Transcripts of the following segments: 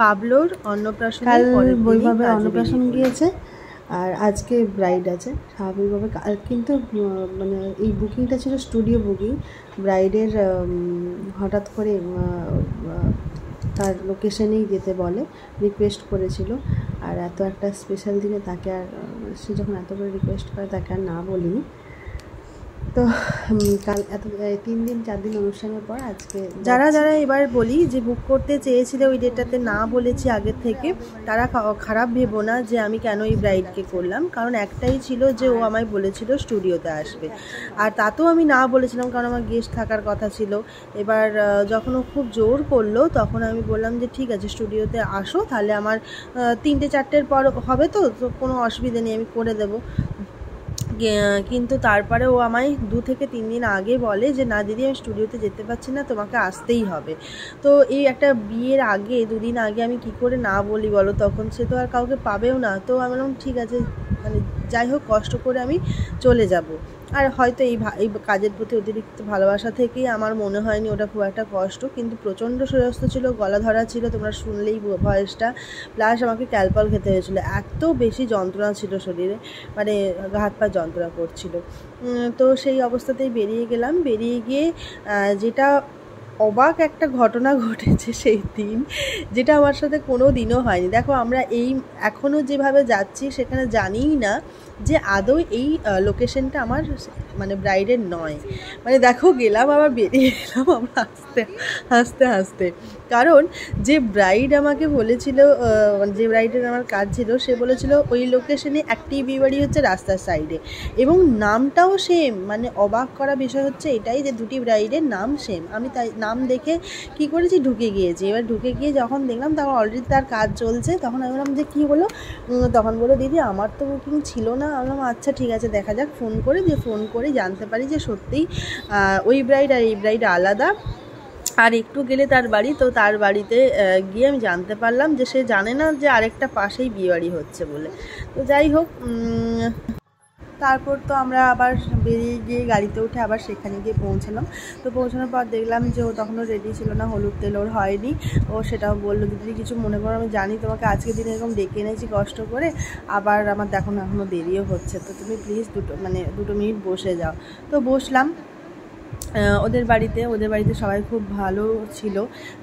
পাবলোর অন্নপ্রাশন, কাল বৈভবের অন্নপ্রাশন গিয়েছে আর আজকে ব্রাইড আছে স্বাভাবিকভাবে। কিন্তু মানে এই বুকিংটা ছিল স্টুডিও বুকিং। ব্রাইডের হঠাৎ করে তার লোকেশনেই যেতে বলে, রিকোয়েস্ট করেছিল। আর এত একটা স্পেশাল দিনে তাকে আর সে যখন এত করে রিকোয়েস্ট করে তাকে আর না বলিনি। তো কাল এত 3 দিন 4 দিন অনুষ্ঠানের পর আজকে যারা এবার বলি যে বুক করতে চেয়েছিল ওই ডেটটাতে না বলেছি আগের থেকে, তারা খারাপ ভেবো না যে আমি কেন এই ব্রাইডকে করলাম। কারণ একটাই ছিল যে ও আমায় বলেছিল স্টুডিওতে আসবে, আর তাতেও আমি না বলেছিলাম কারণ আমার গেস্ট থাকার কথা ছিল। এবার যখন ও খুব জোর করলো তখন আমি বললাম যে ঠিক আছে স্টুডিওতে আসো, তাহলে আমার 3টে 4টের পর হবে, তো কোনো অসুবিধা নেই, আমি করে দেবো। কিন্তু তারপরে ও আমায় 2 থেকে 3 দিন আগে বলে যে না দিদি আমি স্টুডিওতে যেতে পারছি না, তোমাকে আসতেই হবে। তো এই একটা বিয়ের আগে 2 দিন আগে আমি কি করে না বলি বলো, তখন সে তো আর কাউকে পাবেও না। তো আমি বললাম ঠিক আছে, মানে যাই হোক কষ্ট করে আমি চলে যাব। আর হয়তো এই কাজের প্রতি অতিরিক্ত ভালোবাসা থেকেই আমার মনে হয়নি ওটা খুব একটা কষ্ট, কিন্তু প্রচণ্ড সুস্থ ছিল, গলা ধরা ছিল, তোমরা শুনলেই ভয়েসটা। প্লাস আমাকে ক্যালপল খেতে হয়েছিল, এত বেশি যন্ত্রণা ছিল শরীরে, মানে হাত পা যন্ত্রণা করছিল। তো সেই অবস্থাতেই বেরিয়ে গেলাম। বেরিয়ে গিয়ে যেটা অবাক একটা ঘটনা ঘটেছে সেই দিন, যেটা আমার সাথে কোনো দিনও হয়নি। দেখো আমরা এখনও যেভাবে যাচ্ছি সেখানে জানিই না যে আদৌ এই লোকেশনটা আমার মানে ব্রাইডের নয়। মানে দেখো গেলাম আবার বেরিয়ে গেলাম আমরা হাসতে। কারণ যে ব্রাইড আমাকে বলেছিল, যে ব্রাইডের আমার কাজ ছিল, সে বলেছিল ওই লোকেশনে একটি বিয়ে বাড়ি হচ্ছে রাস্তার সাইডে, এবং নামটাও সেম। মানে অবাক করা বিষয় হচ্ছে এটাই যে দুটি ব্রাইডের নাম সেম। আমি তাই নাম দেখে কি করেছি, ঢুকে গিয়েছি। এবার ঢুকে গিয়ে যখন দেখলাম তখন অলরেডি তার কাজ চলছে, তখন আমি বললাম যে কী হলো, তখন বলো দিদি আমার তো বুকিং ছিল না। আমি বললাম আচ্ছা ঠিক আছে দেখা যাক, ফোন করে জানতে পারি যে সত্যিই ওই ব্রাইড আর এই ব্রাইড আলাদা। আর একটু গেলে তার বাড়ি, তো তার বাড়িতে গিয়ে আমি জানতে পারলাম যে সে জানে না যে আরেকটা পাশেই বিয়েবাড়ি হচ্ছে বলে। তো যাই হোক, তারপর তো আমরা আবার বেরিয়ে গিয়ে গাড়িতে উঠে আবার সেখানে গিয়ে পৌঁছালাম। তো পৌঁছানোর পর দেখলাম যে ও তখনও রেডি ছিল না, হলুদ তেল ওর হয়নি। ও সেটাও বললো দিদি কিছু মনে করো, আমি জানি তোমাকে আজকের দিনে এরকম ডেকে এনেছি কষ্ট করে, আবার আমার দেখো না এখনও দেরিও হচ্ছে, তো তুমি প্লিজ 2 মিনিট বসে যাও। তো বসলাম ওদের বাড়িতে সবাই খুব ভালো ছিল।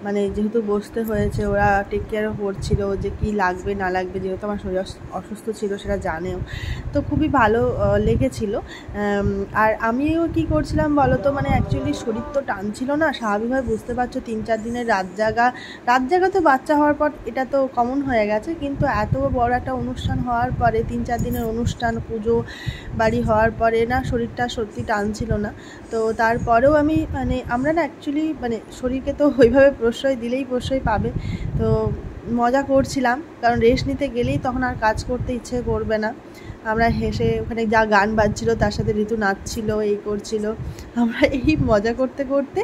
মানে যেহেতু বসতে হয়েছে, ওরা টেক কেয়ারও করছিল যে কি লাগবে না লাগবে, যেহেতু আমার শরীর অসুস্থ ছিল সেটা জানেও। তো খুবই ভালো লেগেছিল। আর আমিও কি করছিলাম বলো তো, মানে অ্যাকচুয়ালি শরীর তো টানছিল না, স্বাভাবিকভাবে বুঝতে পারছো 3-4 দিনের রাত জাগা তো বাচ্চা হওয়ার পর এটা তো কমন হয়ে গেছে, কিন্তু এত বড় একটা অনুষ্ঠান হওয়ার পরে 3-4 দিনের অনুষ্ঠান, পুজো বাড়ি হওয়ার পরে না শরীরটা সত্যি টানছিল না। তো তারপরেও আমি মানে আমরা না অ্যাকচুয়ালি মানে শরীরকে তো ওইভাবে প্রশ্রয় দিলেই প্রশ্রয় পাবে, তো মজা করছিলাম। কারণ রেস্ট নিতে গেলেই তখন আর কাজ করতে ইচ্ছে করবে না। আমরা হেসে, ওখানে যা গান বাজছিল তার সাথে ঋতু নাচছিল, এই করছিল, আমরা এই মজা করতে করতে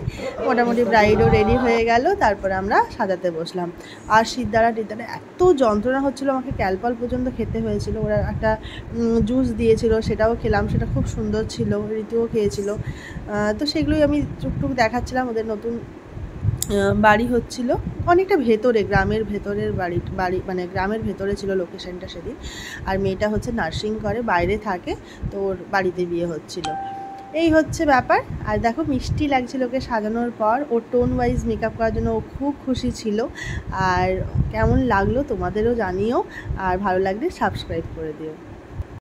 মোটামুটি ব্রাইডও রেডি হয়ে গেল। তারপরে আমরা সাজাতে বসলাম। আর সিদ্ধারা টিদ্ধারা এত যন্ত্রণা হচ্ছিলো, আমাকে ক্যালপল পর্যন্ত খেতে হয়েছিল। ওরা একটা জুস দিয়েছিল, সেটাও খেলাম, সেটা খুব সুন্দর ছিল, ঋতুও খেয়েছিল। তো সেগুলোই আমি টুকটুক দেখাচ্ছিলাম। ওদের নতুন বাড়ি হচ্ছিল অনেকটা ভেতরে, গ্রামের ভেতরের বাড়ি মানে গ্রামের ভেতরে ছিল লোকেশনটা সেদিন। আর মেয়েটা হচ্ছে নার্সিং করে, বাইরে থাকে, তো ওর বাড়িতে বিয়ে হচ্ছিল। এই হচ্ছে ব্যাপার। আর দেখো মিষ্টি লাগছিল ওকে সাজানোর পর, ওর টোন ওয়াইজ মেকআপ করার জন্য ও খুব খুশি ছিল। আর কেমন লাগলো তোমাদেরও জানিও, আর ভালো লাগলে সাবস্ক্রাইব করে দিও।